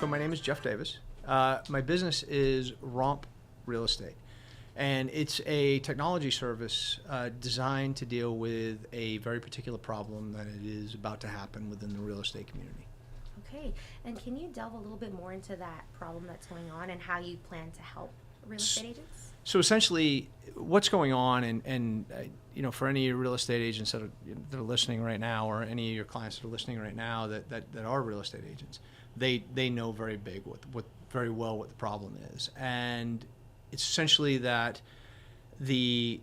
So my name is Jeff Davis. My business is Romp Real Estate, and it's a technology service designed to deal with a very particular problem that is about to happen within the real estate community. Okay, and can you delve a little bit more into that problem that's going on and how you plan to help real estate agents? So essentially, what's going on, and for any real estate agents that are listening right now, or any of your clients that are listening right now that are real estate agents, they know very well what the problem is, and it's essentially that the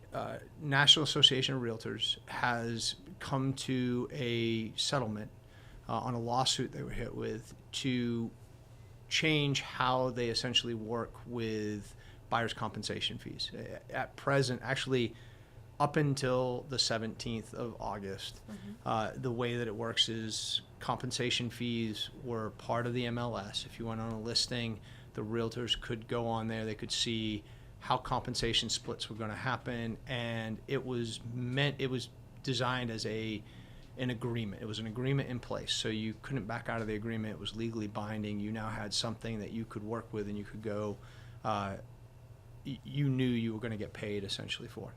National Association of Realtors has come to a settlement on a lawsuit they were hit with to change how they essentially work with buyers' compensation fees. At present, actually, up until the 17th of August, the way that it works is compensation fees were part of the MLS. If you went on a listing, the realtors could go on there, they could see how compensation splits were going to happen, and it was designed as an agreement. It was an agreement in place, so you couldn't back out of the agreement. It was legally binding. You now had something that you could work with, and you could go. You knew you were going to get paid essentially for.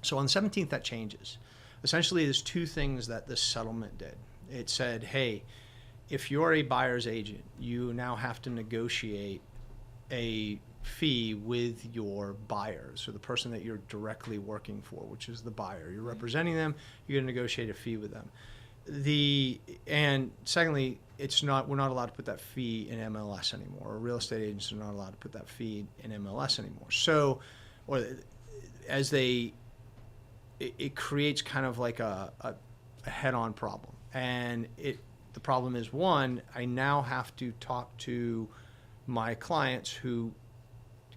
So on the 17th, that changes. Essentially, there's two things that this settlement did. It said, hey, if you're a buyer's agent, you now have to negotiate a fee with your buyers, or the person that you're directly working for, which is the buyer. You're representing them, you're going to negotiate a fee with them. And secondly, we're not allowed to put that fee in MLS anymore, or real estate agents are not allowed to put that fee in MLS anymore. So, it creates kind of like a head-on problem. And the problem is, one, I now have to talk to my clients who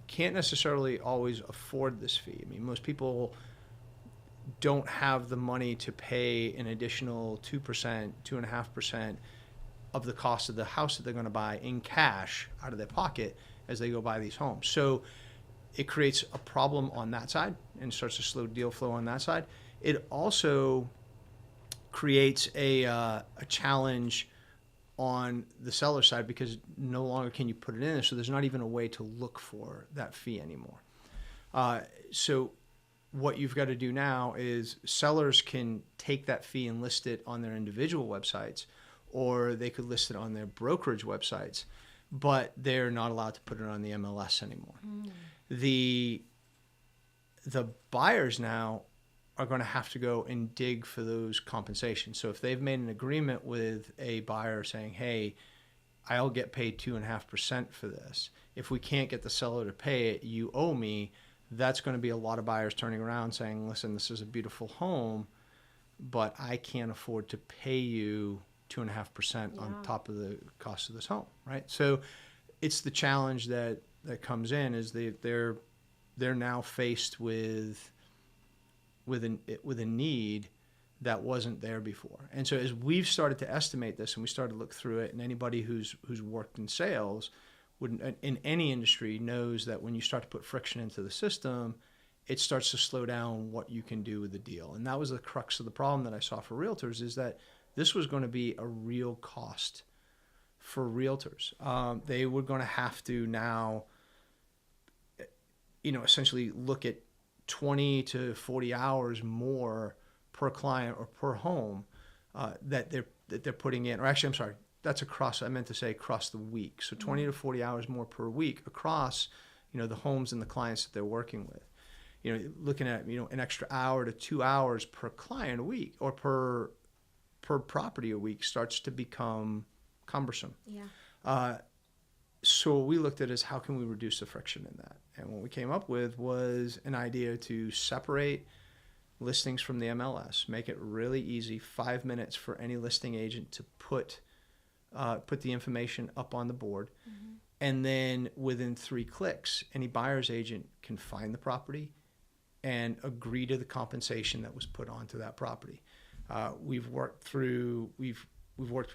can't necessarily always afford this fee. I mean, most people don't have the money to pay an additional 2%, 2.5% of the cost of the house that they're going to buy in cash out of their pocket as they go buy these homes. So it creates a problem on that side and starts to slow deal flow on that side. It also creates a challenge on the seller side, because no longer can you put it in there, so there's not even a way to look for that fee anymore. So what you've got to do now is sellers can take that fee and list it on their individual websites, or they could list it on their brokerage websites, but they're not allowed to put it on the MLS anymore. The buyers now are going to have to go and dig for those compensations. So if they've made an agreement with a buyer saying, hey, I'll get paid 2.5% for this. If we can't get the seller to pay it, you owe me. That's going to be a lot of buyers turning around saying, listen, this is a beautiful home, but I can't afford to pay you 2.5% on top of the cost of this home, right? So it's the challenge that comes in, is they're now faced with a need that wasn't there before. And so as we've started to estimate this and we started to look through it, and anybody who's worked in sales in any industry knows that when you start to put friction into the system, it starts to slow down what you can do with the deal. And that was the crux of the problem that I saw for realtors, is that this was going to be a real cost for realtors. They were going to have to now, essentially look at 20 to 40 hours more per client or per home that they're putting in. Or actually, I'm sorry, I meant to say across the week. So 20 to 40 hours more per week across, the homes and the clients that they're working with. Looking at, an extra hour to 2 hours per client a week, or per property a week, starts to become cumbersome. Yeah. So what we looked at is, how can we reduce the friction in that? And what we came up with was an idea to separate listings from the MLS, make it really easy, 5 minutes for any listing agent to put the information up on the board. And then within 3 clicks, any buyer's agent can find the property and agree to the compensation that was put onto that property. We've worked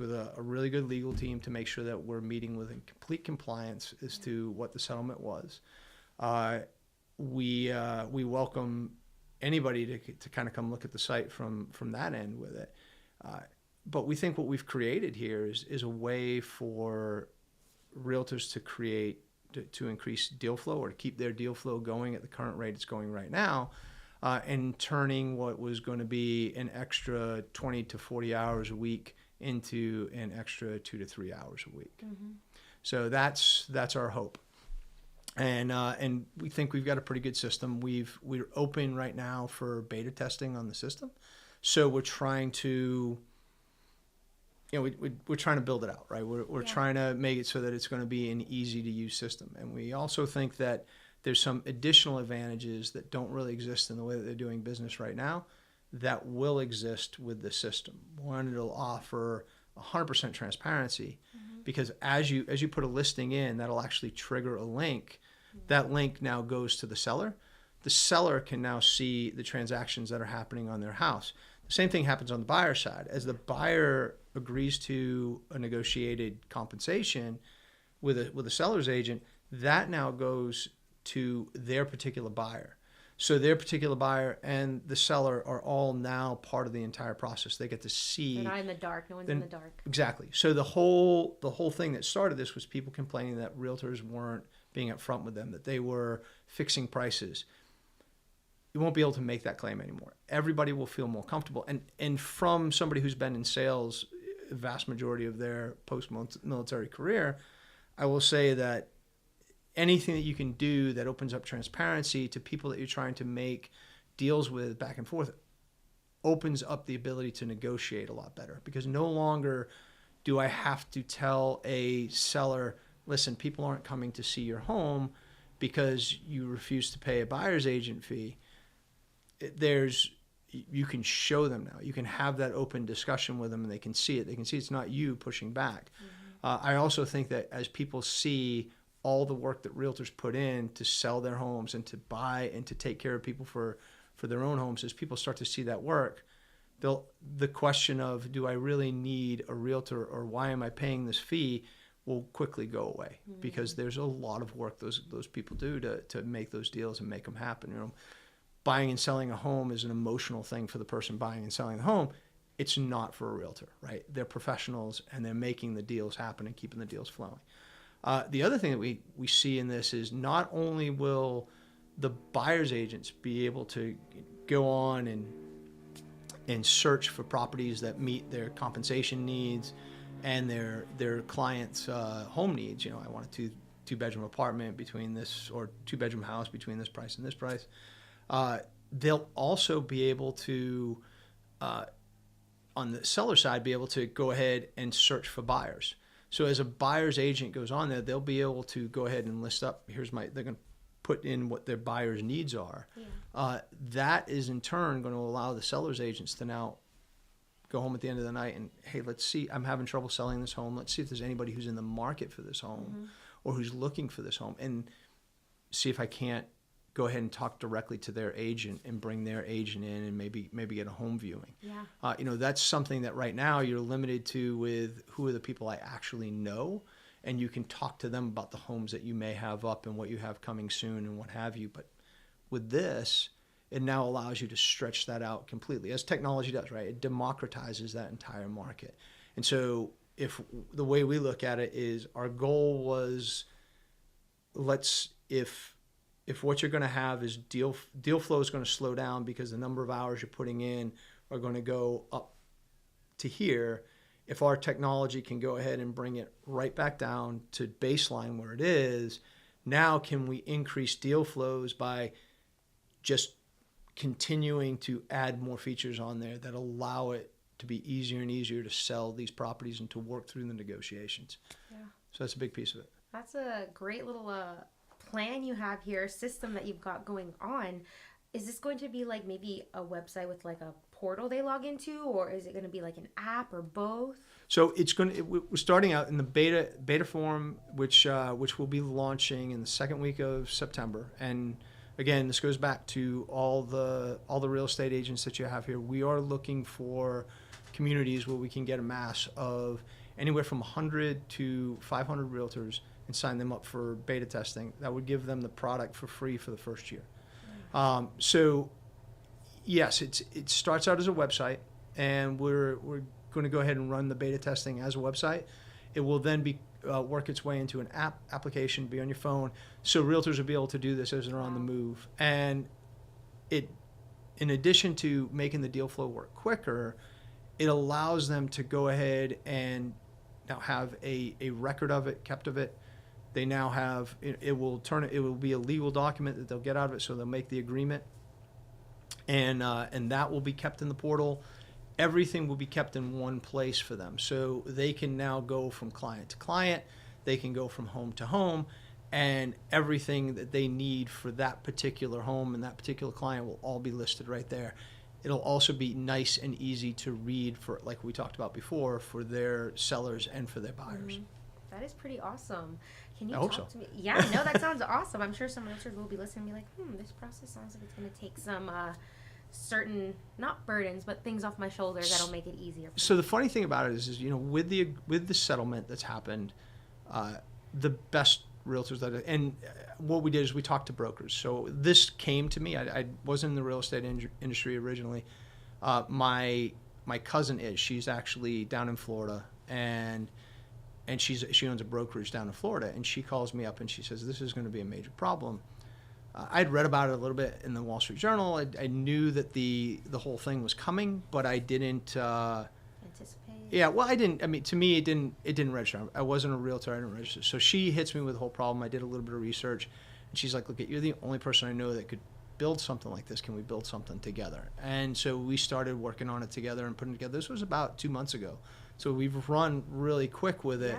with a really good legal team to make sure that we're meeting with complete compliance as to what the settlement was. We welcome anybody to kind of come look at the site from that end with it. But we think what we've created here is a way for realtors to increase deal flow or to keep their deal flow going at the current rate it's going right now, and turning what was going to be an extra 20 to 40 hours a week into an extra 2 to 3 hours a week. Mm-hmm. So that's our hope. And we think we've got a pretty good system. We're open right now for beta testing on the system. So we're trying to, we're trying to build it out, right? We're trying to make it so that it's going to be an easy to use system. And we also think that there's some additional advantages that don't really exist in the way that they're doing business right now that will exist with the system. One, it'll offer 100% transparency, because as you put a listing in, that'll actually trigger a link. That link now goes to the seller. The seller can now see the transactions that are happening on their house. The same thing happens on the buyer side. As the buyer agrees to a negotiated compensation with a seller's agent, that now goes to their particular buyer. So their particular buyer and the seller are all now part of the entire process. They get to see. They're not in the dark. No one's in the dark. Exactly. So the whole thing that started this was people complaining that realtors weren't being upfront with them, that they were fixing prices. You won't be able to make that claim anymore. Everybody will feel more comfortable. And from somebody who's been in sales a vast majority of their post-military career, I will say that anything that you can do that opens up transparency to people that you're trying to make deals with back and forth opens up the ability to negotiate a lot better. Because no longer do I have to tell a seller, listen, people aren't coming to see your home because you refuse to pay a buyer's agent fee. You can show them now. You can have that open discussion with them, and they can see it. They can see it's not you pushing back. Mm-hmm. I also think that as people see all the work that realtors put in to sell their homes and to buy and to take care of people for their own homes, as people start to see that work, the question of, do I really need a realtor, or why am I paying this fee, will quickly go away. Mm-hmm. Because there's a lot of work those people do to make those deals and make them happen. Buying and selling a home is an emotional thing for the person buying and selling the home. It's not for a realtor, right? They're professionals, and they're making the deals happen and keeping the deals flowing. The other thing that we see in this is not only will the buyer's agents be able to go on and search for properties that meet their compensation needs and their clients' home needs. I want a two-bedroom apartment between this, or two-bedroom house between this price and this price. They'll also be able to, on the seller side, be able to go ahead and search for buyers. So as a buyer's agent goes on there, they'll be able to go ahead and list up, they're going to put in what their buyer's needs are. Yeah. That is in turn going to allow the seller's agents to now go home at the end of the night and, hey, let's see, I'm having trouble selling this home. Let's see if there's anybody who's in the market for this home, mm-hmm. or who's looking for this home, and see if I can't go ahead and talk directly to their agent and bring their agent in and maybe get a home viewing. Yeah. That's something that right now you're limited to with who are the people I actually know, and you can talk to them about the homes that you may have up and what you have coming soon and what have you. But with this, it now allows you to stretch that out completely, as technology does, right? It democratizes that entire market. And so if the way we look at it is, our goal was, if what you're going to have is deal flow is going to slow down because the number of hours you're putting in are going to go up to here, if our technology can go ahead and bring it right back down to baseline where it is, now can we increase deal flows by just continuing to add more features on there that allow it to be easier and easier to sell these properties and to work through the negotiations. Yeah. So that's a big piece of it. That's a great little plan you have here, system that you've got going on. Is this going to be like maybe a website with like a portal they log into, or is it going to be like an app, or both? So we're starting out in the beta form, which will be launching in the second week of September. And again, this goes back to all the real estate agents that you have here. We are looking for communities where we can get a mass of anywhere from 100 to 500 realtors and sign them up for beta testing. That would give them the product for free for the first year. So yes, it starts out as a website, and we're going to go ahead and run the beta testing as a website. It will then be work its way into an application, be on your phone. So realtors will be able to do this as they're on the move. And it, in addition to making the deal flow work quicker, it allows them to go ahead and now have a record of it, kept of it. They now have, it will be a legal document that they'll get out of it, so they'll make the agreement. And that will be kept in the portal. Everything will be kept in one place for them. So they can now go from client to client. They can go from home to home. And everything that they need for that particular home and that particular client will all be listed right there. It'll also be nice and easy to read for, like we talked about before, for their sellers and for their buyers. Mm-hmm. That is pretty awesome. Can you I talk hope so. to me? Yeah, no, that sounds awesome. I'm sure some realtors will be listening and be like, this process sounds like it's going to take some certain, not burdens, but things off my shoulders that'll make it easier. So the funny thing about it is with the settlement that's happened, the best realtors and what we did is we talked to brokers. So this came to me. I wasn't in the real estate industry originally. My cousin is. She's actually down in Florida, and she owns a brokerage down in Florida. And she calls me up and she says, "This is going to be a major problem." I'd read about it a little bit in the Wall Street Journal. I knew that the whole thing was coming, but I didn't anticipate. Yeah, well, I didn't. I mean, to me, it didn't register. I wasn't a realtor. I didn't register. So she hits me with the whole problem. I did a little bit of research, and she's like, "Look, you're the only person I know that could build something like this. Can we build something together?" And so we Mm-hmm. started working on it together and putting it together. This was about 2 months ago. So we've run really quick with it.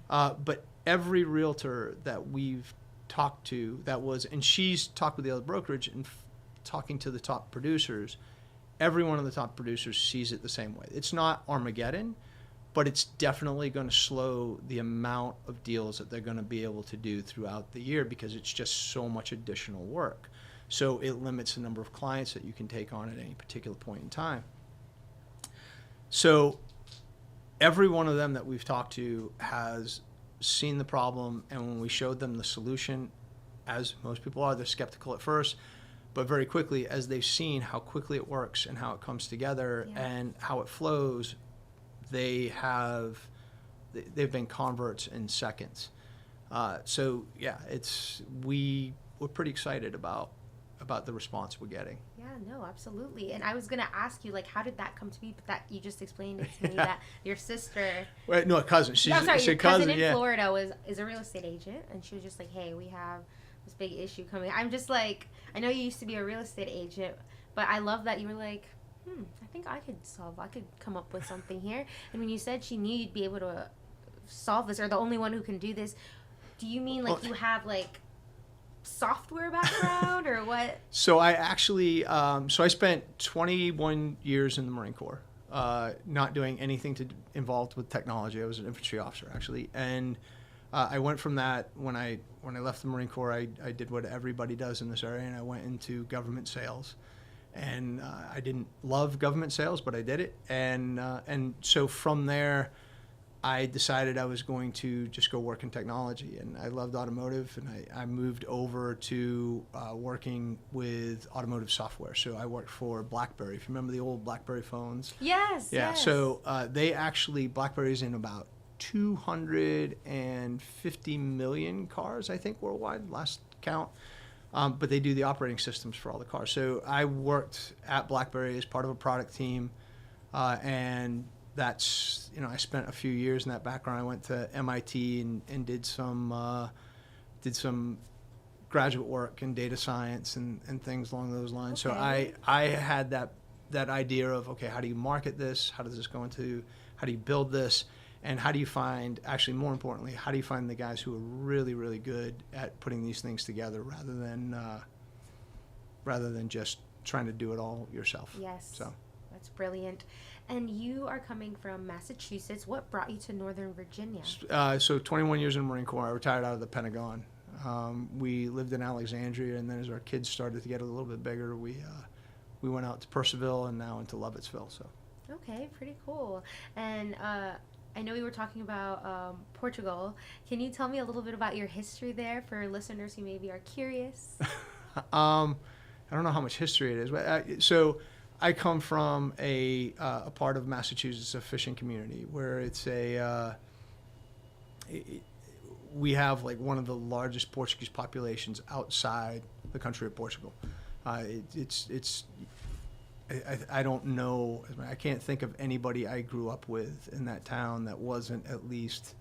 Yeah. But every realtor that we've talked to and she's talked with the other brokerage and talking to the top producers, every one of the top producers sees it the same way. It's not Armageddon, but it's definitely going to slow the amount of deals that they're going to be able to do throughout the year because it's just so much additional work. So it limits the number of clients that you can take on at any particular point in time. So every one of them that we've talked to has seen the problem, and when we showed them the solution, as most people are, they're skeptical at first, but very quickly, as they've seen how quickly it works and how it comes together and how it flows, they've been converts in seconds. So yeah, we're pretty excited about the response we're getting. Yeah, no, absolutely. And I was going to ask you, like, how did that come to be? But that you just explained it to me that your sister... Wait, no, a cousin. Your cousin in Florida is a real estate agent, and she was just like, hey, we have this big issue coming. I'm just like, I know you used to be a real estate agent, but I love that you were like, I think I could come up with something here. And when you said she knew you'd be able to solve this, or the only one who can do this, do you mean like you have like software background or what? So I actually, I spent 21 years in the Marine Corps, not doing anything involved with technology. I was an infantry officer actually, and I went from that when I left the Marine Corps. I did what everybody does in this area, and I went into government sales. And I didn't love government sales, but I did it. And so from there, I decided I was going to just go work in technology. And I loved automotive, and I moved over to working with automotive software. So I worked for BlackBerry. If you remember the old BlackBerry phones. Yes. Yeah. Yes. So BlackBerry's in about 250 million cars, I think, worldwide, last count. But they do the operating systems for all the cars. So I worked at BlackBerry as part of a product team, and that's, I spent a few years in that background. I went to MIT and did some graduate work in data science and things along those lines. Okay. So I had that idea of, okay, how do you market this? How do you build this? And how do you find, actually more importantly, how do you find the guys who are really, really good at putting these things together rather than just trying to do it all yourself? Yes. So that's brilliant. And you are coming from Massachusetts. What brought you to Northern Virginia? So 21 years in the Marine Corps. I retired out of the Pentagon. We lived in Alexandria, and then as our kids started to get a little bit bigger, we went out to Percival and now into Lovettsville. So. Okay, pretty cool. And I know we were talking about Portugal. Can you tell me a little bit about your history there for listeners who maybe are curious? I don't know how much history it is, but so I come from a part of Massachusetts, a fishing community, where it's we have like one of the largest Portuguese populations outside the country of Portugal. I don't know. I can't think of anybody I grew up with in that town that wasn't at least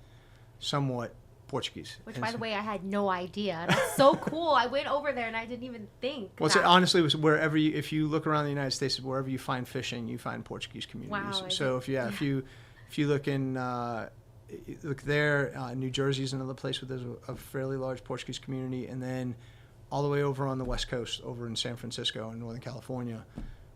somewhat Portuguese. Which, by the way, I had no idea. That's so cool. I went over there and I didn't even think. Well, honestly, it was wherever if you look around the United States, wherever you find fishing, you find Portuguese communities. Wow, so if you look in look there, New Jersey is another place where there's a fairly large Portuguese community, and then all the way over on the West Coast, over in San Francisco in Northern California,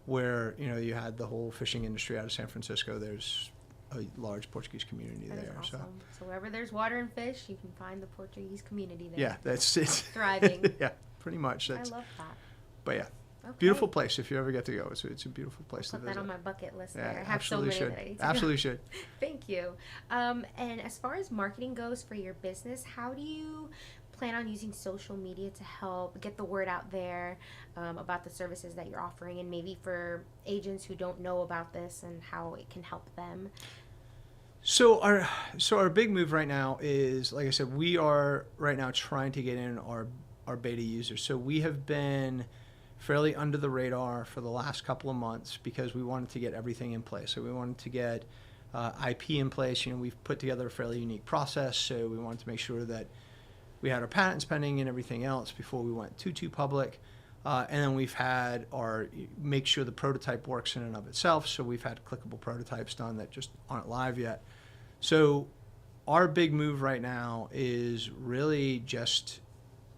where you had the whole fishing industry out of San Francisco. There's a large Portuguese community that there. Is awesome. So wherever there's water and fish, you can find the Portuguese community there. Yeah, that's it. Thriving. Yeah, pretty much. I love that. But yeah, okay. Beautiful place if you ever get to go. It's a beautiful place to visit. Put that on my bucket list. Yeah, there. I have so many should. that I need to Absolutely go. should. Thank you. And as far as marketing goes for your business, how do you plan on using social media to help get the word out there about the services that you're offering, and maybe for agents who don't know about this and how it can help them? So our big move right now is, like I said, we are right now trying to get in our beta users. So we have been fairly under the radar for the last couple of months because we wanted to get everything in place. So we wanted to get IP in place. We've put together a fairly unique process, so we wanted to make sure that we had our patents pending and everything else before we went too public. And then we've had make sure the prototype works in and of itself. So we've had clickable prototypes done that just aren't live yet. So our big move right now is really just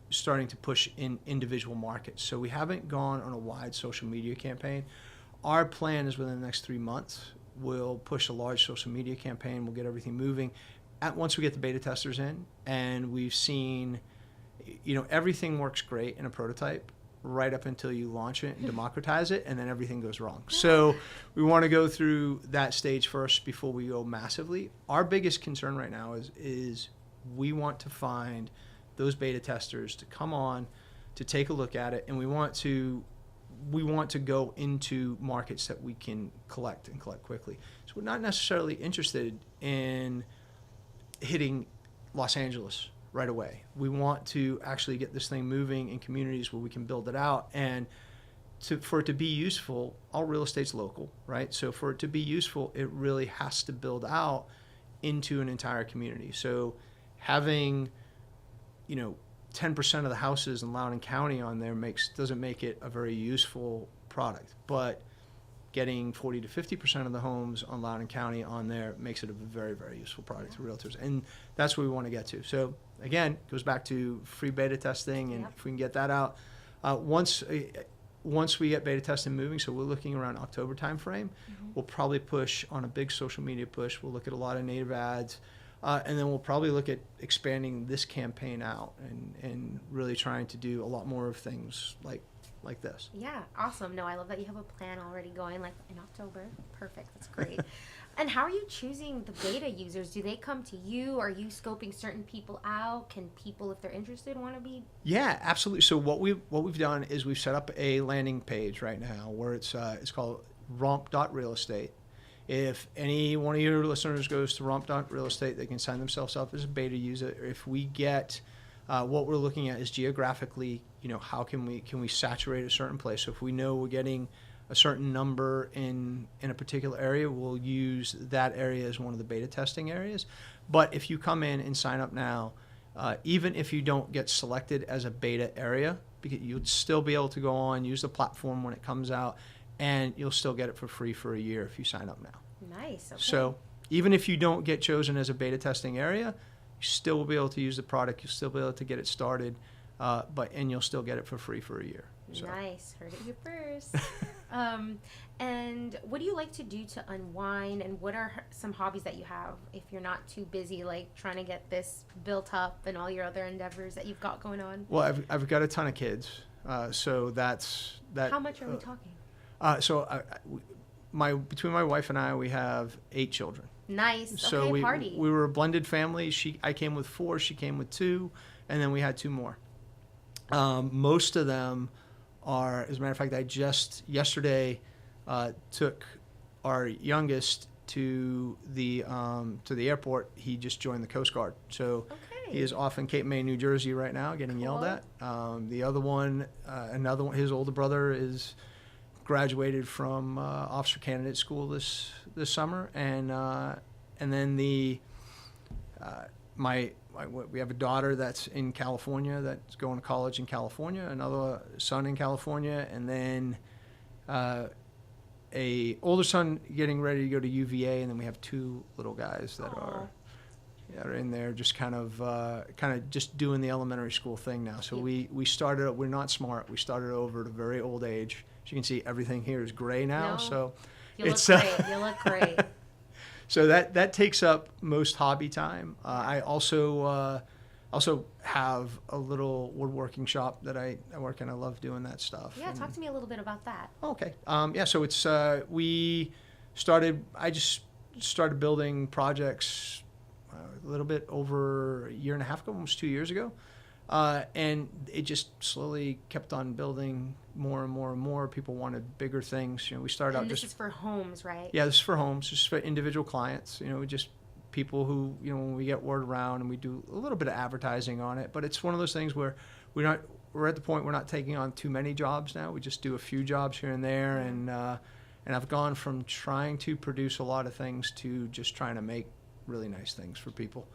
starting to push in individual markets. So we haven't gone on a wide social media campaign. Our plan is within the next 3 months, we'll push a large social media campaign. We'll get everything moving. Once we get the beta testers in and we've seen, everything works great in a prototype right up until you launch it and democratize it, and then everything goes wrong. So we want to go through that stage first before we go massively. Our biggest concern right now is we want to find those beta testers to come on, to take a look at it, and we want to go into markets that we can collect quickly. So we're not necessarily interested in hitting Los Angeles right away. We want to actually get this thing moving in communities where we can build it out, and for it to be useful, all real estate's local, right? So for it to be useful, it really has to build out into an entire community. So having 10% of the houses in Loudoun County on there doesn't make it a very useful product, but getting 40 to 50% of the homes on Loudoun County on there makes it a very, very useful product to realtors. And that's what we want to get to. So again, it goes back to free beta testing, and if we can get that out, once we get beta testing moving, so we're looking around October timeframe, we'll probably push on a big social media push. We'll look at a lot of native ads, and then we'll probably look at expanding this campaign out and really trying to do a lot more of things like this. Yeah, awesome. No, I love that you have a plan already going, like in October. Perfect. That's great. And how are you choosing the beta users? Do they come to you? Are you scoping certain people out? Can people, if they're interested, want to be? Yeah, absolutely. So what we've done is we've set up a landing page right now where it's called Romp Real Estate. If any one of your listeners goes to Romp Real Estate, they can sign themselves up as a beta user. If we get what we're looking at is geographically, how can we saturate a certain place? So if we know we're getting a certain number in a particular area, we'll use that area as one of the beta testing areas. But if you come in and sign up now, even if you don't get selected as a beta area, because you'd still be able to go on, use the platform when it comes out, and you'll still get it for free for a year if you sign up now. Nice. Okay. So even if you don't get chosen as a beta testing area, you still will be able to use the product. You'll still be able to get it started, and you'll still get it for free for a year. So. Nice. Heard it here first. And what do you like to do to unwind, and what are some hobbies that you have if you're not too busy, like trying to get this built up and all your other endeavors that you've got going on? Well, I've got a ton of kids, so that's that. How much are we talking? Between my wife and I, we have 8 children. Nice. So okay, party. We were a blended family. I came with 4, she came with 2, and then we had 2 more. Most of them are, as a matter of fact, I just yesterday took our youngest to the airport. He just joined the Coast Guard. So He is off in Cape May, New Jersey right now, getting yelled at. The other one, his older brother is graduated from officer candidate school this summer, and then we have a daughter that's in California that's going to college in California, another son in California, and then a older son getting ready to go to UVA, and then we have two little guys that are in there just kind of just doing the elementary school thing now. So we started, we're not smart. We started over at a very old age. As you can see, everything here is gray now. No, so you look great. You look great. So that takes up most hobby time. I also have a little woodworking shop that I work in. I love doing that stuff. Yeah, talk to me a little bit about that. Okay. So it's I just started building projects a little bit over a year and a half ago, almost 2 years ago. And it just slowly kept on building more and more and more. People wanted bigger things. We started out this is for homes, right? Yeah, this is for homes, just for individual clients. Just people who, when we get word around, and we do a little bit of advertising on it. But it's one of those things where we're at the point we're not taking on too many jobs now. We just do a few jobs here and there, and I've gone from trying to produce a lot of things to just trying to make really nice things for people.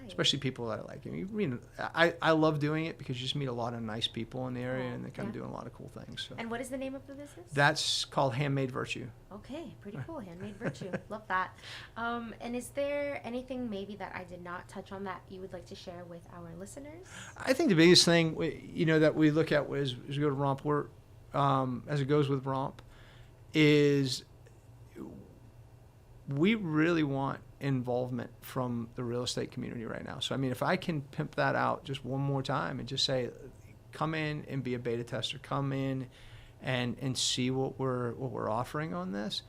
Especially people that I like. I love doing it because you just meet a lot of nice people in the area, and they're kind of doing a lot of cool things. So. And what is the name of the business? That's called Handmade Virtue. Okay, pretty cool. Handmade Virtue. Love that. And is there anything maybe that I did not touch on that you would like to share with our listeners? I think the biggest thing, that we look at as we go to Romp, as it goes with Romp, is we really want involvement from the real estate community right now. So if I can pimp that out just one more time and just say, come in and be a beta tester, come in and see what we're offering on this,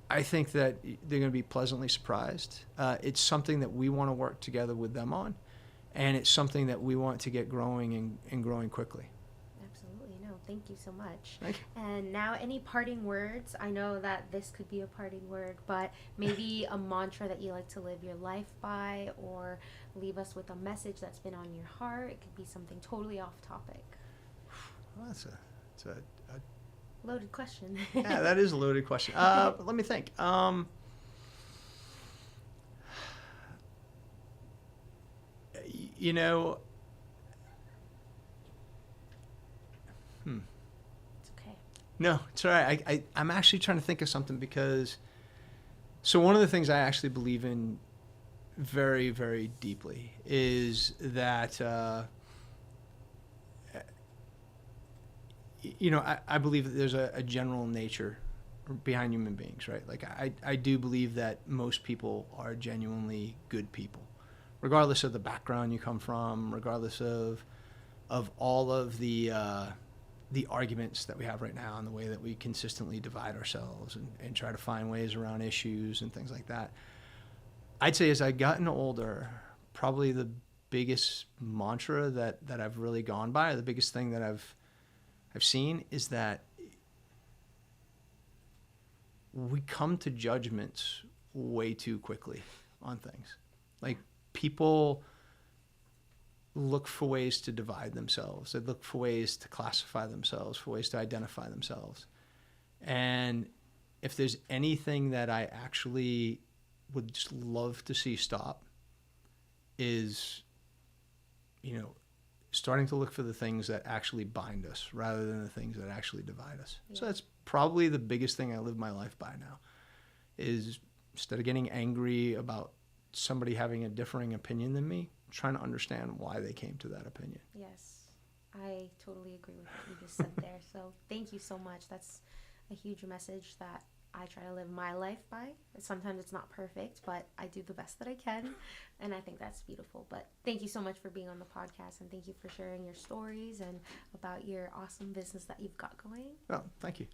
I think that they're going to be pleasantly surprised. It's something that we want to work together with them on, and it's something that we want to get growing and growing quickly. Thank you so much. Thank you. And now, any parting words? I know that this could be a parting word, but maybe a mantra that you like to live your life by, or leave us with a message that's been on your heart. It could be something totally off topic. Well, it's a loaded question. Yeah, that is a loaded question. Let me think. It's okay. No, it's all right. I'm actually trying to think of something because, one of the things I actually believe in very, very deeply is that, I believe that there's a general nature behind human beings, right? Like I do believe that most people are genuinely good people, regardless of the background you come from, regardless of all of the arguments that we have right now and the way that we consistently divide ourselves and try to find ways around issues and things like that. I'd say as I've gotten older, probably the biggest mantra that I've really gone by, or the biggest thing that I've seen, is that we come to judgments way too quickly on things. Like, people look for ways to divide themselves. They look for ways to classify themselves, for ways to identify themselves. And if there's anything that I actually would just love to see stop, is, starting to look for the things that actually bind us rather than the things that actually divide us. Yeah. So that's probably the biggest thing I live my life by now, is instead of getting angry about somebody having a differing opinion than me, trying to understand why they came to that opinion. Yes, I totally agree with what you just said there. So thank you so much. That's a huge message that I try to live my life by. Sometimes it's not perfect, but I do the best that I can, and I think that's beautiful. But thank you so much for being on the podcast, and thank you for sharing your stories and about your awesome business that you've got going. Well, thank you.